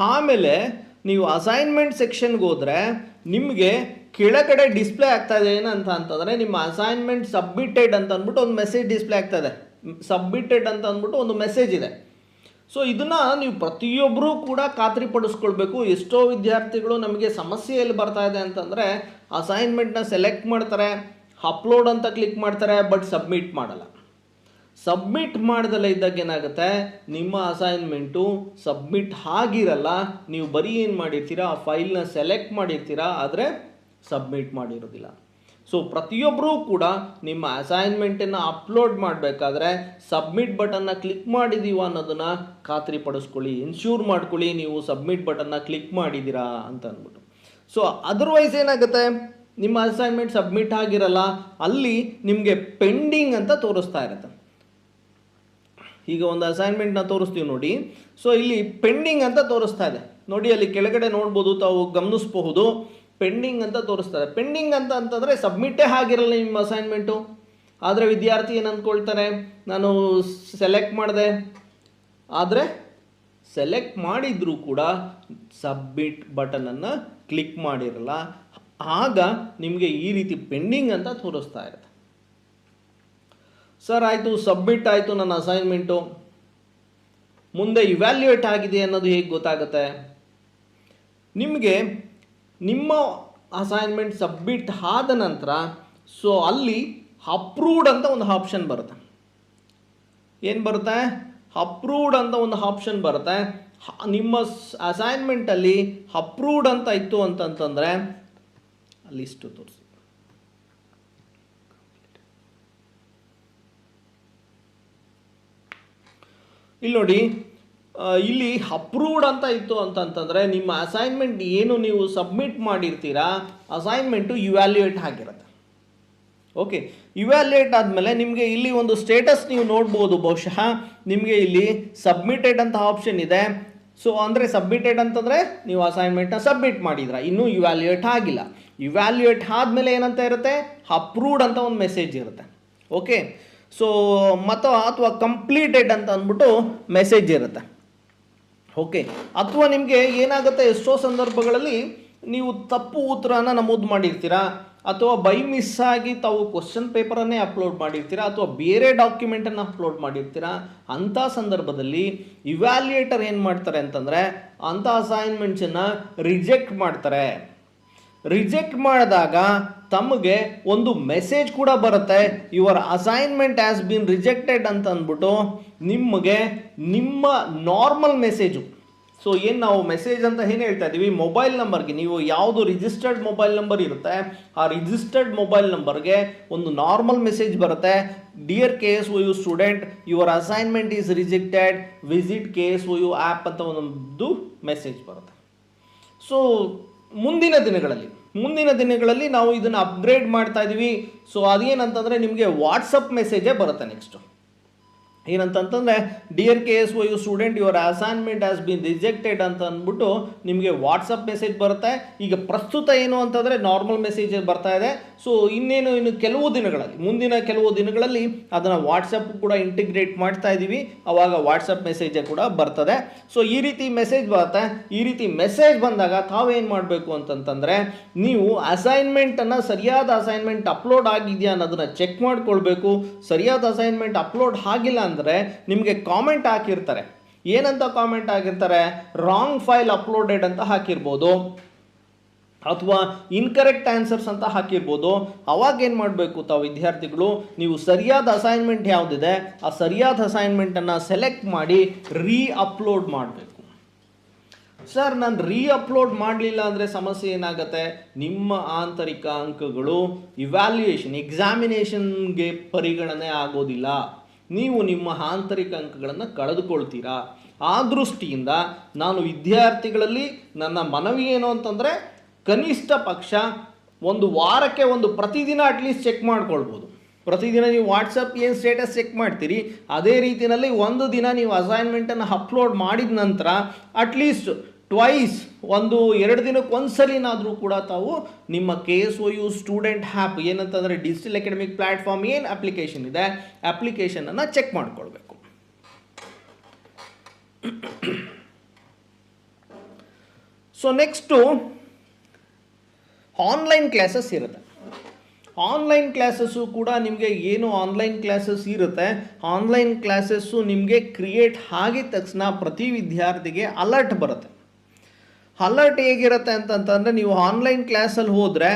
ಆಮೇಲೆ ನೀವು ಅಸೈನ್ಮೆಂಟ್ ಸೆಕ್ಷನ್ಗೆ ಹೋದರೆ ನಿಮಗೆ ಕೆಳಗಡೆ ಡಿಸ್ಪ್ಲೇ ಆಗ್ತಾ ಇದೆ ಏನಂತ ಅಂತಂದರೆ, ನಿಮ್ಮ ಅಸೈನ್ಮೆಂಟ್ ಸಬ್ಮಿಟೆಡ್ ಅಂತ ಅಂದ್ಬಿಟ್ಟು ಒಂದು ಮೆಸೇಜ್ ಡಿಸ್ಪ್ಲೇ ಆಗ್ತಾ ಇದೆ. ಸಬ್ಮಿಟೆಡ್ ಅಂತ ಅಂದ್ಬಿಟ್ಟು ಒಂದು ಮೆಸೇಜ್ ಇದೆ. ಸೊ ಇದನ್ನು ನೀವು ಪ್ರತಿಯೊಬ್ಬರೂ ಕೂಡ ಖಾತ್ರಿಪಡಿಸ್ಕೊಳ್ಬೇಕು. ಎಷ್ಟೋ ವಿದ್ಯಾರ್ಥಿಗಳು ನಮಗೆ ಸಮಸ್ಯೆ ಎಲ್ಲಿ ಬರ್ತಾ ಇದೆ ಅಂತಂದರೆ, ಅಸೈನ್ಮೆಂಟ್ನ ಸೆಲೆಕ್ಟ್ ಮಾಡ್ತಾರೆ, ಅಪ್ಲೋಡ್ ಅಂತ ಕ್ಲಿಕ್ ಮಾಡ್ತಾರೆ, ಬಟ್ ಸಬ್ಮಿಟ್ ಮಾಡಲ್ಲ. ಸಬ್ಮಿಟ್ ಮಾಡ್ದಲ್ಲ ಇದ್ದಾಗ ಏನಾಗುತ್ತೆ, ನಿಮ್ಮ ಅಸೈನ್ಮೆಂಟು ಸಬ್ಮಿಟ್ ಆಗಿರಲ್ಲ. ನೀವು ಬರೀ ಏನು ಮಾಡಿರ್ತೀರಾ, ಆ ಫೈಲ್ನ ಸೆಲೆಕ್ಟ್ ಮಾಡಿರ್ತೀರಾ, ಆದರೆ ಸಬ್ಮಿಟ್ ಮಾಡಿರೋದಿಲ್ಲ. ಸೊ ಪ್ರತಿಯೊಬ್ಬರೂ ಕೂಡ ನಿಮ್ಮ ಅಸೈನ್ಮೆಂಟನ್ನು ಅಪ್ಲೋಡ್ ಮಾಡಬೇಕಾದ್ರೆ ಸಬ್ಮಿಟ್ ಬಟನ್ನ ಕ್ಲಿಕ್ ಮಾಡಿದ್ದೀವ ಅನ್ನೋದನ್ನು ಖಾತ್ರಿಪಡಿಸ್ಕೊಳ್ಳಿ, ಇನ್ಶ್ಯೂರ್ ಮಾಡ್ಕೊಳ್ಳಿ ನೀವು ಸಬ್ಮಿಟ್ ಬಟನ್ನ ಕ್ಲಿಕ್ ಮಾಡಿದ್ದೀರಾ ಅಂತ ಅಂದ್ಬಿಟ್ಟು. ಸೊ ಅದರ್ವೈಸ್ ಏನಾಗುತ್ತೆ, ನಿಮ್ಮ ಅಸೈನ್ಮೆಂಟ್ ಸಬ್ಮಿಟ್ ಆಗಿರಲ್ಲ, ಅಲ್ಲಿ ನಿಮಗೆ ಪೆಂಡಿಂಗ್ ಅಂತ ತೋರಿಸ್ತಾ ಇರುತ್ತೆ. ಈಗ ಒಂದು ಅಸೈನ್ಮೆಂಟ್ನ ತೋರಿಸ್ತೀವಿ ನೋಡಿ. ಸೊ ಇಲ್ಲಿ ಪೆಂಡಿಂಗ್ ಅಂತ ತೋರಿಸ್ತಾ ಇದೆ ನೋಡಿ, ಅಲ್ಲಿ ಕೆಳಗಡೆ ನೋಡ್ಬೋದು, ತಾವು ಗಮನಿಸಬಹುದು, ಪೆಂಡಿಂಗ್ ಅಂತ ತೋರಿಸ್ತಾರೆ. ಪೆಂಡಿಂಗ್ ಅಂತ ಅಂತಂದರೆ ಸಬ್ಮಿಟೇ ಆಗಿರಲ್ಲ ನಿಮ್ಮ ಅಸೈನ್ಮೆಂಟು. ಆದರೆ ವಿದ್ಯಾರ್ಥಿ ಏನು ಅಂದ್ಕೊಳ್ತಾರೆ, ನಾನು ಸೆಲೆಕ್ಟ್ ಮಾಡಿದೆ, ಆದರೆ ಸೆಲೆಕ್ಟ್ ಮಾಡಿದರೂ ಕೂಡ ಸಬ್ಮಿಟ್ ಬಟನನ್ನು ಕ್ಲಿಕ್ ಮಾಡಿರಲ್ಲ. ಆಗ ನಿಮಗೆ ಈ ರೀತಿ ಪೆಂಡಿಂಗ್ ಅಂತ ತೋರಿಸ್ತಾ ಇರುತ್ತೆ. ಸರ್ ಆಯಿತು, ಸಬ್ಮಿಟ್ ಆಯಿತು ನನ್ನ ಅಸೈನ್ಮೆಂಟು, ಮುಂದೆ ಇವ್ಯಾಲ್ಯೂಯೇಟ್ ಆಗಿದೆ ಅನ್ನೋದು ಹೇಗೆ ಗೊತ್ತಾಗುತ್ತೆ ನಿಮಗೆ? ನಿಮ್ಮ ಅಸೈನ್ಮೆಂಟ್ ಸಬ್ಮಿಟ್ ಆದ ನಂತರ ಸೊ ಅಲ್ಲಿ ಅಪ್ರೂವ್ಡ್ ಅಂತ ಒಂದು ಆಪ್ಷನ್ ಬರುತ್ತೆ. ಏನು ಬರುತ್ತೆ? ಅಪ್ರೂವ್ಡ್ ಅಂತ ಒಂದು ಆಪ್ಷನ್ ಬರುತ್ತೆ. ನಿಮ್ಮ ಅಸೈನ್ಮೆಂಟಲ್ಲಿ ಅಪ್ರೂವ್ಡ್ ಅಂತ ಇತ್ತು ಅಂತಂತಂದರೆ ಲಿಸ್ಟು ತೋರಿಸಿ. ಇಲ್ಲಿ ನೋಡಿ, ಇಲ್ಲಿ ಅಪ್ರೂವ್ಡ್ ಅಂತ ಇತ್ತು ಅಂತಂತಂದರೆ ನಿಮ್ಮ ಅಸೈನ್ಮೆಂಟ್ ಏನು ನೀವು ಸಬ್ಮಿಟ್ ಮಾಡಿರ್ತೀರಾ, ಅಸೈನ್ಮೆಂಟು ಇವ್ಯಾಲ್ಯೂಯೇಟ್ ಆಗಿರುತ್ತೆ. ಓಕೆ, ಇವ್ಯಾಲ್ಯೂಯೇಟ್ ಆದಮೇಲೆ ನಿಮಗೆ ಇಲ್ಲಿ ಒಂದು ಸ್ಟೇಟಸ್ ನೀವು ನೋಡ್ಬೋದು. ಬಹುಶಃ ನಿಮಗೆ ಇಲ್ಲಿ ಸಬ್ಮಿಟೆಡ್ ಅಂತ ಆಪ್ಷನ್ ಇದೆ. ಸೊ ಅಂದರೆ ಸಬ್ಮಿಟೆಡ್ ಅಂತಂದರೆ ನೀವು ಅಸೈನ್ಮೆಂಟ್ನ ಸಬ್ಮಿಟ್ ಮಾಡಿದ್ರ, ಇನ್ನೂ ಇವ್ಯಾಲ್ಯೂಯೇಟ್ ಆಗಿಲ್ಲ. ಇವ್ಯಾಲ್ಯೂಯೇಟ್ ಆದಮೇಲೆ ಏನಂತ ಇರುತ್ತೆ, ಅಪ್ರೂವ್ಡ್ ಅಂತ ಒಂದು ಮೆಸೇಜ್ ಇರುತ್ತೆ. ಓಕೆ, ಸೊ ಅಥವಾ ಕಂಪ್ಲೀಟೆಡ್ ಅಂತ ಅಂದ್ಬಿಟ್ಟು ಮೆಸೇಜ್ ಇರುತ್ತೆ. ಓಕೆ, ಅಥವಾ ನಿಮಗೆ ಏನಾಗುತ್ತೆ, ಎಷ್ಟೋ ಸಂದರ್ಭಗಳಲ್ಲಿ ನೀವು ತಪ್ಪು ಉತ್ತರನ ನಮೂದು ಮಾಡಿರ್ತೀರಾ, ಅಥವಾ ಬೈ ಮಿಸ್ ಆಗಿ ತಾವು ಕ್ವಶನ್ ಪೇಪರನ್ನೇ ಅಪ್ಲೋಡ್ ಮಾಡಿರ್ತೀರಾ, ಅಥವಾ ಬೇರೆ ಡಾಕ್ಯುಮೆಂಟನ್ನು ಅಪ್ಲೋಡ್ ಮಾಡಿರ್ತೀರಾ. ಅಂಥ ಸಂದರ್ಭದಲ್ಲಿ ಇವ್ಯಾಲ್ಯೂಯೇಟರ್ ಏನು ಮಾಡ್ತಾರೆ ಅಂತಂದರೆ ಅಂಥ ಅಸೈನ್ಮೆಂಟ್ಸನ್ನು ರಿಜೆಕ್ಟ್ ಮಾಡ್ತಾರೆ. ರಿಜೆಕ್ಟ್ ಮಾಡಿದಾಗ ತಮಗೆ ಒಂದು ಮೆಸೇಜ್ ಕೂಡ ಬರುತ್ತೆ, your assignment has been rejected ಅಂತ ಅಂದ್ಬಿಟ್ಟು ನಿಮಗೆ ನಿಮ್ಮ ನಾರ್ಮಲ್ ಮೆಸೇಜು. ಸೊ ಏನು ನಾವು ಮೆಸೇಜ್ ಅಂತ ಏನು ಹೇಳ್ತಾ ಇದ್ದೀವಿ, ಮೊಬೈಲ್ ನಂಬರ್ಗೆ ನೀವು ಯಾವುದು ರಿಜಿಸ್ಟರ್ಡ್ ಮೊಬೈಲ್ ನಂಬರ್ ಇರುತ್ತೆ ಆ ರಿಜಿಸ್ಟರ್ಡ್ ಮೊಬೈಲ್ ನಂಬರ್ಗೆ ಒಂದು ನಾರ್ಮಲ್ ಮೆಸೇಜ್ ಬರುತ್ತೆ, dear KSOU student your assignment is rejected, visit KSOU app ಅಂತ ಒಂದು ಮೆಸೇಜ್ ಬರುತ್ತೆ. ಸೊ ಮುಂದಿನ ದಿನಗಳಲ್ಲಿ ನಾವು ಇದನ್ನು ಅಪ್ಗ್ರೇಡ್ ಮಾಡ್ತಾ ಇದ್ದೀವಿ. ಸೊ ಅದೇನಂತಂದರೆ ನಿಮಗೆ ವಾಟ್ಸಪ್ ಮೆಸೇಜೇ ಬರುತ್ತೆ ನೆಕ್ಸ್ಟು. ಏನಂತಂತಂದರೆ dear KSOU student your assignment has been rejected ಅಂತ ಅಂದ್ಬಿಟ್ಟು ನಿಮಗೆ ವಾಟ್ಸಪ್ ಮೆಸೇಜ್ ಬರುತ್ತೆ. ಈಗ ಪ್ರಸ್ತುತ ಏನು ಅಂತಂದರೆ ನಾರ್ಮಲ್ ಮೆಸೇಜ್ ಬರ್ತಾ ಇದೆ. ಸೊ ಇನ್ನು ಕೆಲವು ದಿನಗಳಲ್ಲಿ, ಮುಂದಿನ ಕೆಲವು ದಿನಗಳಲ್ಲಿ ಅದನ್ನು ವಾಟ್ಸಪ್ ಕೂಡ ಇಂಟಿಗ್ರೇಟ್ ಮಾಡ್ತಾ ಇದ್ದೀವಿ, ಆವಾಗ ವಾಟ್ಸಪ್ ಮೆಸೇಜೇ ಕೂಡ ಬರ್ತದೆ. ಸೊ ಈ ರೀತಿ ಮೆಸೇಜ್ ಬರುತ್ತೆ. ಈ ರೀತಿ ಮೆಸೇಜ್ ಬಂದಾಗ ತಾವೇನು ಮಾಡಬೇಕು ಅಂತಂತಂದರೆ ನೀವು ಅಸೈನ್ಮೆಂಟನ್ನು ಸರಿಯಾದ ಅಸೈನ್ಮೆಂಟ್ ಅಪ್ಲೋಡ್ ಆಗಿದೆಯಾ ಅನ್ನೋದನ್ನು ಚೆಕ್ ಮಾಡ್ಕೊಳ್ಬೇಕು. ಸರಿಯಾದ ಅಸೈನ್ಮೆಂಟ್ ಅಪ್ಲೋಡ್ ಆಗಿಲ್ಲ ಅಂದರೆ ನಿಮಗೆ ಕಾಮೆಂಟ್ ಹಾಕಿರ್ತಾರೆ. ಏನಂತ ಕಾಮೆಂಟ್ ಆಗಿರ್ತಾರೆ, ರಾಂಗ್ ಫೈಲ್ ಅಪ್ಲೋಡೆಡ್ ಅಂತ ಹಾಕಿರ್ಬೋದು, ಅಥವಾ ಇನ್ಕರೆಕ್ಟ್ ಆನ್ಸರ್ಸ್ ಅಂತ ಹಾಕಿರ್ಬೋದು. ಅವಾಗ ಏನು ಮಾಡಬೇಕು ತಾವು ವಿದ್ಯಾರ್ಥಿಗಳು, ನೀವು ಸರಿಯಾದ ಅಸೈನ್ಮೆಂಟ್ ಯಾವುದಿದೆ ಆ ಸರಿಯಾದ ಅಸೈನ್ಮೆಂಟನ್ನು ಸೆಲೆಕ್ಟ್ ಮಾಡಿ ಅಪ್ಲೋಡ್ ಮಾಡಬೇಕು. ಸರ್ ನಾನು ಅಪ್ಲೋಡ್ ಮಾಡಲಿಲ್ಲ ಅಂದರೆ ಸಮಸ್ಯೆ ಏನಾಗುತ್ತೆ, ನಿಮ್ಮ ಆಂತರಿಕ ಅಂಕಗಳು ಇವ್ಯಾಲ್ಯೂಯೇಷನ್ ಎಕ್ಸಾಮಿನೇಷನ್ಗೆ ಪರಿಗಣನೆ ಆಗೋದಿಲ್ಲ, ನೀವು ನಿಮ್ಮ ಆಂತರಿಕ ಅಂಕಗಳನ್ನು ಕಳೆದುಕೊಳ್ತೀರಾ. ಆ ದೃಷ್ಟಿಯಿಂದ ನಾನು ವಿದ್ಯಾರ್ಥಿಗಳಲ್ಲಿ ನನ್ನ ಮನವಿ ಏನು ಅಂತಂದರೆ ಕನಿಷ್ಠ ಪಕ್ಷ ಒಂದು ವಾರಕ್ಕೆ ಪ್ರತಿದಿನ ಅಟ್ಲೀಸ್ಟ್ ಚೆಕ್ ಮಾಡ್ಕೊಳ್ಬೋದು. ಪ್ರತಿದಿನ ನೀವು ವಾಟ್ಸಪ್ ಏನು ಸ್ಟೇಟಸ್ ಚೆಕ್ ಮಾಡ್ತೀರಿ ಅದೇ ರೀತಿಯಲ್ಲಿ ಒಂದು ದಿನ ನೀವು ಅಸೈನ್ಮೆಂಟನ್ನು ಅಪ್ಲೋಡ್ ಮಾಡಿದ ನಂತರ ಅಟ್ಲೀಸ್ಟ್ ಟ್ವೈಸ್ 1-2 ದಿನಕ್ಕೆ ಒಂದ್ಸಲಿನಾದರೂ ಕೂಡ ತಾವು ನಿಮ್ಮ KSOU ಸ್ಟೂಡೆಂಟ್ ಆ್ಯಪ್ ಏನಂತಂದರೆ ಡಿಜಿಟಲ್ ಅಕಾಡೆಮಿಕ್ ಪ್ಲ್ಯಾಟ್ಫಾರ್ಮ್ ಏನು ಅಪ್ಲಿಕೇಶನ್ ಇದೆ ಅಪ್ಲಿಕೇಶನನ್ನು ಚೆಕ್ ಮಾಡಿಕೊಳ್ಬೇಕು. ಸೊ ನೆಕ್ಸ್ಟು ಆನ್ಲೈನ್ ಕ್ಲಾಸಸ್ ಇರುತ್ತೆ. ಆನ್ಲೈನ್ ಕ್ಲಾಸಸ್ಸು ಕೂಡ ನಿಮಗೆ ಏನು ಆನ್ಲೈನ್ ಕ್ಲಾಸಸ್ ಇರುತ್ತೆ, ಆನ್ಲೈನ್ ಕ್ಲಾಸಸ್ಸು ನಿಮಗೆ ಕ್ರಿಯೇಟ್ ಆಗಿದ ತಕ್ಷಣ ಪ್ರತಿ ವಿದ್ಯಾರ್ಥಿಗೆ ಅಲರ್ಟ್ ಬರುತ್ತೆ. ಅಲರ್ಟ್ ಹೇಗಿರುತ್ತೆ ಅಂತಂತಂದರೆ ನೀವು ಆನ್ಲೈನ್ ಕ್ಲಾಸಲ್ಲಿ ಹೋದರೆ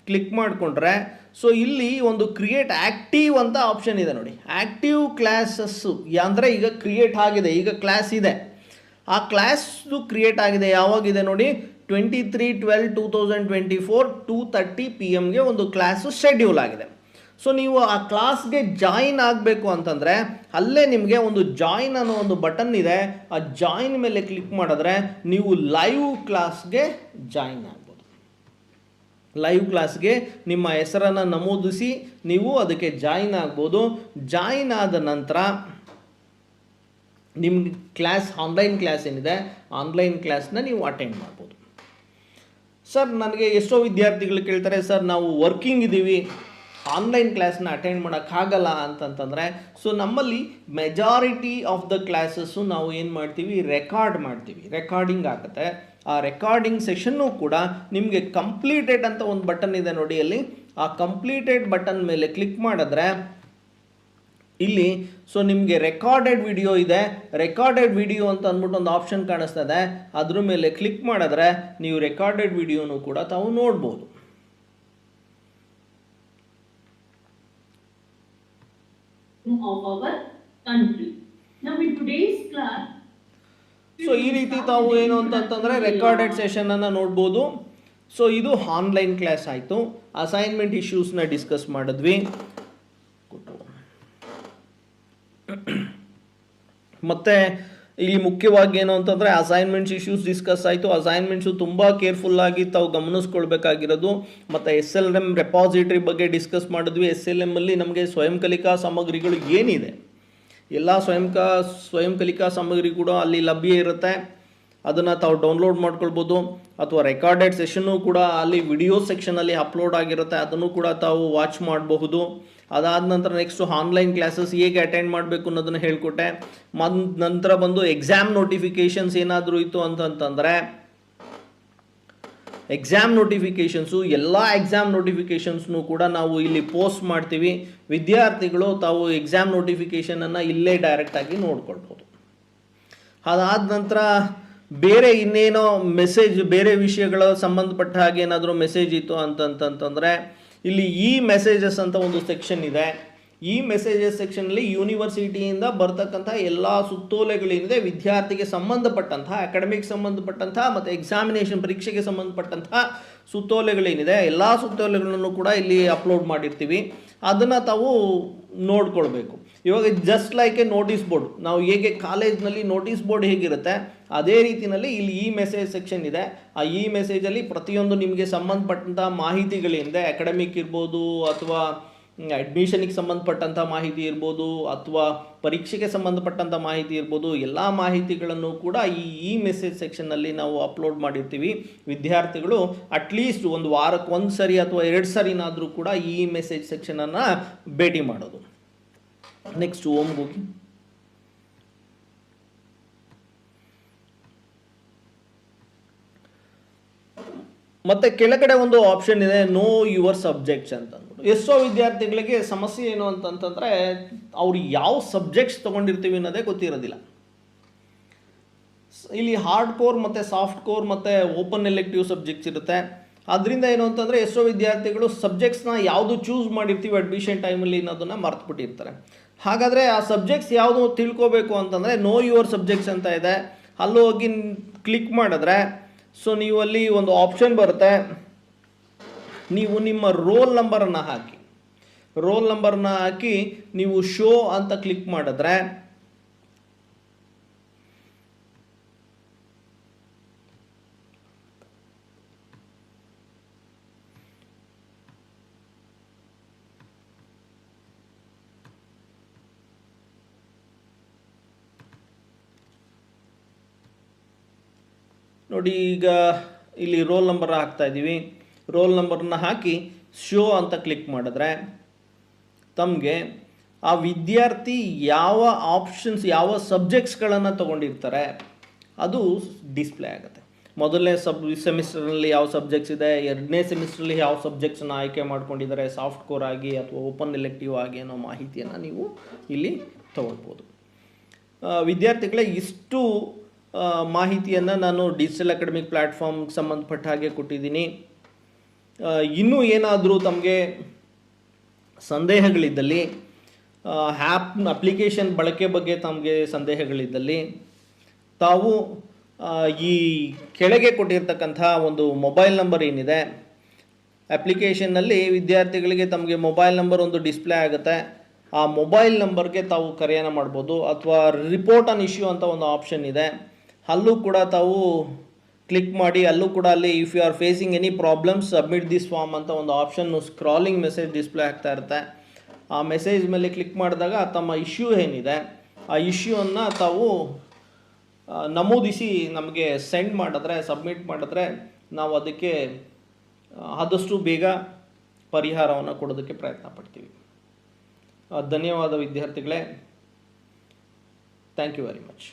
ಕ್ಲಿಕ್ ಮಾಡಿಕೊಂಡ್ರೆ ಸೊ ಇಲ್ಲಿ ಒಂದು ಕ್ರಿಯೇಟ್ ಆ್ಯಕ್ಟಿವ್ ಅಂತ ಆಪ್ಷನ್ ಇದೆ ನೋಡಿ. ಆ್ಯಕ್ಟಿವ್ ಕ್ಲಾಸಸ್ಸು ಅಂದರೆ ಈಗ ಕ್ರಿಯೇಟ್ ಆಗಿದೆ, ಈಗ ಕ್ಲಾಸ್ ಇದೆ, ಆ ಕ್ಲಾಸು ಕ್ರಿಯೇಟ್ ಆಗಿದೆ. ಯಾವಾಗಿದೆ ನೋಡಿ, 23/12/2024 2:30 PM ಒಂದು ಕ್ಲಾಸು ಶೆಡ್ಯೂಲ್ ಆಗಿದೆ. ಸೊ ನೀವು ಆ ಕ್ಲಾಸ್ಗೆ ಜಾಯಿನ್ ಆಗಬೇಕು ಅಂತಂದರೆ ಅಲ್ಲೇ ನಿಮಗೆ ಒಂದು ಜಾಯಿನ್ ಅನ್ನೋ ಒಂದು ಬಟನ್ ಇದೆ. ಆ ಜಾಯಿನ್ ಮೇಲೆ ಕ್ಲಿಕ್ ಮಾಡಿದ್ರೆ ನೀವು ಲೈವ್ ಕ್ಲಾಸ್ಗೆ ಜಾಯಿನ್ ಆಗ್ಬೋದು. ಲೈವ್ ಕ್ಲಾಸ್ಗೆ ನಿಮ್ಮ ಹೆಸರನ್ನು ನಮೂದಿಸಿ ನೀವು ಅದಕ್ಕೆ ಜಾಯಿನ್ ಆಗ್ಬೋದು. ಜಾಯಿನ್ ಆದ ನಂತರ ನಿಮ್ಮ ಕ್ಲಾಸ್ ಆನ್ಲೈನ್ ಕ್ಲಾಸ್ ಏನಿದೆ ಆನ್ಲೈನ್ ಕ್ಲಾಸ್ನ ನೀವು ಅಟೆಂಡ್ ಮಾಡ್ಬೋದು. ಸರ್ ನನಗೆ ಎಷ್ಟೋ ವಿದ್ಯಾರ್ಥಿಗಳು ಕೇಳ್ತಾರೆ, ಸರ್ ನಾವು ವರ್ಕಿಂಗ್ ಇದ್ದೀವಿ ಆನ್ಲೈನ್ ಕ್ಲಾಸ್ನ ಅಟೆಂಡ್ ಮಾಡೋಕ್ಕಾಗಲ್ಲ ಅಂತಂತಂದರೆ ಸೊ ನಮ್ಮಲ್ಲಿ ಮೆಜಾರಿಟಿ ಆಫ್ ದ ಕ್ಲಾಸಸ್ಸು ನಾವು ಏನು ಮಾಡ್ತೀವಿ, ರೆಕಾರ್ಡಿಂಗ್ ಆಗುತ್ತೆ. ಆ ರೆಕಾರ್ಡಿಂಗ್ ಸೆಷನ್ನು ಕೂಡ ನಿಮಗೆ ಕಂಪ್ಲೀಟೆಡ್ ಅಂತ ಒಂದು ಬಟನ್ ಇದೆ ನೋಡಿ, ಅಲ್ಲಿ ಆ ಕಂಪ್ಲೀಟೆಡ್ ಬಟನ್ ಮೇಲೆ ಕ್ಲಿಕ್ ಮಾಡಿದ್ರೆ ಇಲ್ಲಿ ಸೊ ನಿಮಗೆ ರೆಕಾರ್ಡೆಡ್ ವಿಡಿಯೋ ಇದೆ. ರೆಕಾರ್ಡೆಡ್ ವಿಡಿಯೋ ಅಂತ ಅಂದ್ಬಿಟ್ಟು ಒಂದು ಆಪ್ಷನ್ ಕಾಣಿಸ್ತದೆ, ಅದ್ರ ಮೇಲೆ ಕ್ಲಿಕ್ ಮಾಡಿದ್ರೆ ನೀವು ರೆಕಾರ್ಡೆಡ್ ವಿಡಿಯೋನು ಕೂಡ ತಾವು ನೋಡ್ಬೋದು. ಸೊ ಈ ರೀತಿ ತಾವು ಏನು ಅಂತಂತಂದರೆ ರೆಕಾರ್ಡೆಡ್ ಸೆಷನನ್ನು ನೋಡ್ಬೋದು. ಸೊ ಇದು ಆನ್ಲೈನ್ ಕ್ಲಾಸ್ ಆಯಿತು. ಅಸೈನ್ಮೆಂಟ್ ಇಶ್ಯೂಸ್ನ ಡಿಸ್ಕಸ್ ಮಾಡಿದ್ವಿ. ಮತ್ತು ಇಲ್ಲಿ ಮುಖ್ಯವಾಗಿ ಏನು ಅಂತಂದರೆ ಅಸೈನ್ಮೆಂಟ್ಸ್ ಇಶ್ಯೂಸ್ ಡಿಸ್ಕಸ್ ಆಯಿತು. ಅಸೈನ್ಮೆಂಟ್ಸು ತುಂಬ ಕೇರ್ಫುಲ್ಲಾಗಿ ತಾವು ಗಮನಿಸ್ಕೊಳ್ಬೇಕಾಗಿರೋದು. ಮತ್ತು SLM ರೆಪಾಸಿಟ್ರಿ ಬಗ್ಗೆ ಡಿಸ್ಕಸ್ ಮಾಡಿದ್ವಿ. SLM ಅಲ್ಲಿ ನಮಗೆ ಸ್ವಯಂ ಕಲಿಕಾ ಸಾಮಗ್ರಿಗಳು ಏನಿದೆ ಎಲ್ಲ ಸ್ವಯಂ ಕಲಿಕಾ ಸಾಮಗ್ರಿ ಕೂಡ ಅಲ್ಲಿ ಲಭ್ಯ ಇರುತ್ತೆ. ಅದನ್ನು ತಾವು ಡೌನ್ಲೋಡ್ ಮಾಡ್ಕೊಳ್ಬೋದು. ಅಥವಾ ರೆಕಾರ್ಡೆಡ್ ಸೆಷನ್ನು ಕೂಡ ಅಲ್ಲಿ ವಿಡಿಯೋ ಸೆಕ್ಷನಲ್ಲಿ ಅಪ್ಲೋಡ್ ಆಗಿರುತ್ತೆ, ಅದನ್ನು ಕೂಡ ತಾವು ವಾಚ್ ಮಾಡಬಹುದು. ಅದಾದ ನಂತರ ನೆಕ್ಸ್ಟು ಆನ್ಲೈನ್ ಕ್ಲಾಸಸ್ ಹೇಗೆ ಅಟೆಂಡ್ ಮಾಡಬೇಕು ಅನ್ನೋದನ್ನು ಹೇಳಿಕೊಟ್ಟೆ. ನಂತರ ಬಂದು ಎಕ್ಸಾಮ್ ನೋಟಿಫಿಕೇಷನ್ಸ್ ಏನಾದರೂ ಇತ್ತು ಅಂತಂತಂದರೆ ಎಕ್ಸಾಮ್ ನೋಟಿಫಿಕೇಷನ್ಸು, ಎಲ್ಲ ಎಕ್ಸಾಮ್ ನೋಟಿಫಿಕೇಷನ್ಸ್ನು ಕೂಡ ನಾವು ಇಲ್ಲಿ ಪೋಸ್ಟ್ ಮಾಡ್ತೀವಿ. ವಿದ್ಯಾರ್ಥಿಗಳು ತಾವು ಎಕ್ಸಾಮ್ ನೋಟಿಫಿಕೇಷನನ್ನು ಇಲ್ಲೇ ಡೈರೆಕ್ಟಾಗಿ ನೋಡ್ಕೊಳ್ಬೋದು. ಅದಾದ ನಂತರ ಬೇರೆ ಇನ್ನೇನೋ ಮೆಸೇಜ್, ಬೇರೆ ವಿಷಯಗಳ ಸಂಬಂಧಪಟ್ಟ ಹಾಗೆ ಏನಾದರೂ ಮೆಸೇಜ್ ಇತ್ತು ಅಂತಂತಂದರೆ ಇಲ್ಲಿ ಈ ಮೆಸೇಜಸ್ ಅಂತ ಒಂದು ಸೆಕ್ಷನ್ ಇದೆ. ಈ ಮೆಸೇಜಸ್ ಸೆಕ್ಷನಲ್ಲಿ ಯೂನಿವರ್ಸಿಟಿಯಿಂದ ಬರ್ತಕ್ಕಂಥ ಎಲ್ಲ ಸುತ್ತೋಲೆಗಳೇನಿದೆ ವಿದ್ಯಾರ್ಥಿಗೆ ಸಂಬಂಧಪಟ್ಟಂತಹ, ಅಕಾಡೆಮಿಕ್ ಸಂಬಂಧಪಟ್ಟಂತಹ ಮತ್ತು ಎಕ್ಸಾಮಿನೇಷನ್ ಪರೀಕ್ಷೆಗೆ ಸಂಬಂಧಪಟ್ಟಂತಹ ಸುತ್ತೋಲೆಗಳೇನಿದೆ ಎಲ್ಲ ಸುತ್ತೋಲೆಗಳನ್ನು ಕೂಡ ಇಲ್ಲಿ ಅಪ್ಲೋಡ್ ಮಾಡಿರ್ತೀವಿ. ಅದನ್ನು ತಾವು ನೋಡ್ಕೊಳ್ಬೇಕು. ಇವಾಗ just like A notice board, ನಾವು ಹೇಗೆ ಕಾಲೇಜ್ನಲ್ಲಿ ನೋಟಿಸ್ ಬೋರ್ಡ್ ಹೇಗಿರುತ್ತೆ ಅದೇ ರೀತಿಯಲ್ಲಿ ಇಲ್ಲಿ ಈ ಮೆಸೇಜ್ ಸೆಕ್ಷನ್ ಇದೆ. ಆ ಈ ಮೆಸೇಜಲ್ಲಿ ಪ್ರತಿಯೊಂದು ನಿಮಗೆ ಸಂಬಂಧಪಟ್ಟಂಥ ಮಾಹಿತಿಗಳಿಂದ, ಅಕಾಡೆಮಿಕ್ ಇರ್ಬೋದು ಅಥವಾ ಅಡ್ಮಿಷನಿಗೆ ಸಂಬಂಧಪಟ್ಟಂಥ ಮಾಹಿತಿ ಇರ್ಬೋದು ಅಥವಾ ಪರೀಕ್ಷೆಗೆ ಸಂಬಂಧಪಟ್ಟಂಥ ಮಾಹಿತಿ ಇರ್ಬೋದು, ಎಲ್ಲ ಮಾಹಿತಿಗಳನ್ನು ಕೂಡ ಈ ಮೆಸೇಜ್ ಸೆಕ್ಷನ್ನಲ್ಲಿ ನಾವು ಅಪ್ಲೋಡ್ ಮಾಡಿರ್ತೀವಿ. ವಿದ್ಯಾರ್ಥಿಗಳು ಅಟ್ಲೀಸ್ಟ್ ಒಂದು ವಾರಕ್ಕೆ ಒಂದು ಸರಿ ಅಥವಾ 2 ಸರಿನಾದರೂ ಕೂಡ ಈ ಮೆಸೇಜ್ ಸೆಕ್ಷನನ್ನು ಭೇಟಿ ಮಾಡೋದು. ನೆಕ್ಸ್ಟ್ ಹೋಮ್ಗೆ ಹೋಗಿ. ಮತ್ತು ಕೆಳಗಡೆ ಒಂದು ಆಪ್ಷನ್ ಇದೆ, ನೋ ಯುವರ್ ಸಬ್ಜೆಕ್ಟ್ಸ್ ಅಂತ ಅಂದ್ಬಿಟ್ಟು. ಎಷ್ಟೋ ವಿದ್ಯಾರ್ಥಿಗಳಿಗೆ ಸಮಸ್ಯೆ ಏನು ಅಂತಂತಂದರೆ ಅವ್ರು ಯಾವ ಸಬ್ಜೆಕ್ಟ್ಸ್ ತೊಗೊಂಡಿರ್ತೀವಿ ಅನ್ನೋದೇ ಗೊತ್ತಿರೋದಿಲ್ಲ. ಇಲ್ಲಿ ಹಾರ್ಡ್ ಕೋರ್ ಮತ್ತು ಸಾಫ್ಟ್ ಕೋರ್ ಮತ್ತು ಓಪನ್ ಎಲೆಕ್ಟಿವ್ ಸಬ್ಜೆಕ್ಟ್ಸ್ ಇರುತ್ತೆ. ಅದರಿಂದ ಏನು ಅಂತಂದರೆ ಎಷ್ಟೋ ವಿದ್ಯಾರ್ಥಿಗಳು ಸಬ್ಜೆಕ್ಟ್ಸ್ನ ಯಾವುದು ಚೂಸ್ ಮಾಡಿರ್ತೀವಿ ಅಡ್ಮಿಷನ್ ಟೈಮಲ್ಲಿ ಅನ್ನೋದನ್ನು ಮರ್ತುಬಿಟ್ಟಿರ್ತಾರೆ. ಹಾಗಾದರೆ ಆ ಸಬ್ಜೆಕ್ಟ್ಸ್ ಯಾವುದು ತಿಳ್ಕೋಬೇಕು ಅಂತಂದರೆ ನೋ ಯುವರ್ ಸಬ್ಜೆಕ್ಟ್ಸ್ ಅಂತ ಇದೆ. ಅಲ್ಲಿ ಹೋಗಿ ಕ್ಲಿಕ್ ಮಾಡಿದ್ರೆ ಸೊ ನೀವು ಅಲ್ಲಿ ಒಂದು ಆಪ್ಷನ್ ಬರುತ್ತೆ. ನೀವು ನಿಮ್ಮ ರೋಲ್ ನಂಬರನ್ನು ಹಾಕಿ ನೀವು ಶೋ ಅಂತ ಕ್ಲಿಕ್ ಮಾಡಿದ್ರೆ ನೋಡಿ, ಈಗ ಇಲ್ಲಿ ರೋಲ್ ನಂಬರ್ ಹಾಕ್ತಾ ಇದ್ದೀವಿ. ರೋಲ್ ನಂಬರನ್ನ ಹಾಕಿ ಶೋ ಅಂತ ಕ್ಲಿಕ್ ಮಾಡಿದ್ರೆ ತಮಗೆ ಆ ವಿದ್ಯಾರ್ಥಿ ಯಾವ ಆಪ್ಷನ್ಸ್, ಯಾವ ಸಬ್ಜೆಕ್ಟ್ಸ್ಗಳನ್ನು ತೊಗೊಂಡಿರ್ತಾರೆ ಅದು ಡಿಸ್ಪ್ಲೇ ಆಗುತ್ತೆ. ಮೊದಲನೇ ಸೆಮಿಸ್ಟರ್ನಲ್ಲಿ ಯಾವ ಸಬ್ಜೆಕ್ಟ್ಸ್ ಇದೆ, 2ನೇ ಸೆಮಿಸ್ಟ್ರಲ್ಲಿ ಯಾವ ಸಬ್ಜೆಕ್ಟ್ಸನ್ನು ಆಯ್ಕೆ ಮಾಡ್ಕೊಂಡಿದ್ದಾರೆ, ಸಾಫ್ಟ್ ಕೋರ್ ಆಗಿ ಅಥವಾ ಓಪನ್ ಎಲೆಕ್ಟಿವ್ ಆಗಿ ಅನ್ನೋ ಮಾಹಿತಿಯನ್ನು ನೀವು ಇಲ್ಲಿ ತೊಗೊಳ್ಬೋದು. ವಿದ್ಯಾರ್ಥಿಗಳೇ, ಇಷ್ಟು ಮಾಹಿತಿಯನ್ನು ನಾನು ಡಿಜಿಟಲ್ ಅಕಾಡೆಮಿಕ್ ಪ್ಲ್ಯಾಟ್ಫಾರ್ಮ್ಗೆ ಸಂಬಂಧಪಟ್ಟ ಹಾಗೆ ಕೊಟ್ಟಿದ್ದೀನಿ. ಇನ್ನೂ ಏನಾದರೂ ತಮಗೆ ಸಂದೇಹಗಳಿದ್ದಲ್ಲಿ, ಅಪ್ಲಿಕೇಶನ್ ಬಳಕೆ ಬಗ್ಗೆ ತಮಗೆ ಸಂದೇಹಗಳಿದ್ದಲ್ಲಿ ತಾವು ಈ ಕೆಳಗೆ ಕೊಟ್ಟಿರ್ತಕ್ಕಂಥ ಒಂದು ಮೊಬೈಲ್ ನಂಬರ್ ಏನಿದೆ, ಅಪ್ಲಿಕೇಶನ್ನಲ್ಲಿ ವಿದ್ಯಾರ್ಥಿಗಳಿಗೆ ತಮಗೆ ಮೊಬೈಲ್ ನಂಬರ್ ಒಂದು ಡಿಸ್ಪ್ಲೇ ಆಗುತ್ತೆ. ಆ ಮೊಬೈಲ್ ನಂಬರ್ಗೆ ತಾವು ಕರೆಯನ್ನು ಮಾಡ್ಬೋದು. ಅಥವಾ ರಿಪೋರ್ಟ್ ಆನ್ ಇಶ್ಯೂ ಅಂತ ಒಂದು ಆಪ್ಷನ್ ಇದೆ, ಅಲ್ಲೂ ಕೂಡ ತಾವು ಕ್ಲಿಕ್ ಮಾಡಿ ಅಲ್ಲೂ ಕೂಡ ಅಲ್ಲಿ if you are facing any problems submit this form ಅಂತ ಒಂದು ಆಪ್ಷನ್ನು ಸ್ಕ್ರಾಲಿಂಗ್ ಮೆಸೇಜ್ ಡಿಸ್ಪ್ಲೇ ಆಗ್ತಾ ಇರುತ್ತೆ. ಆ ಮೆಸೇಜ್ ಮೇಲೆ ಕ್ಲಿಕ್ ಮಾಡಿದಾಗ ತಮ್ಮ ಇಶ್ಯೂ ಏನಿದೆ ಆ ಇಶ್ಯೂವನ್ನು ತಾವು ನಮೂದಿಸಿ ನಮಗೆ ಸೆಂಡ್ ಮಾಡಿದ್ರೆ, ಸಬ್ಮಿಟ್ ಮಾಡಿದ್ರೆ ನಾವು ಅದಕ್ಕೆ ಆದಷ್ಟು ಬೇಗ ಪರಿಹಾರವನ್ನು ಕೊಡೋದಕ್ಕೆ ಪ್ರಯತ್ನ ಪಡ್ತೀವಿ. ಧನ್ಯವಾದ ವಿದ್ಯಾರ್ಥಿಗಳೇ. Thank you very much.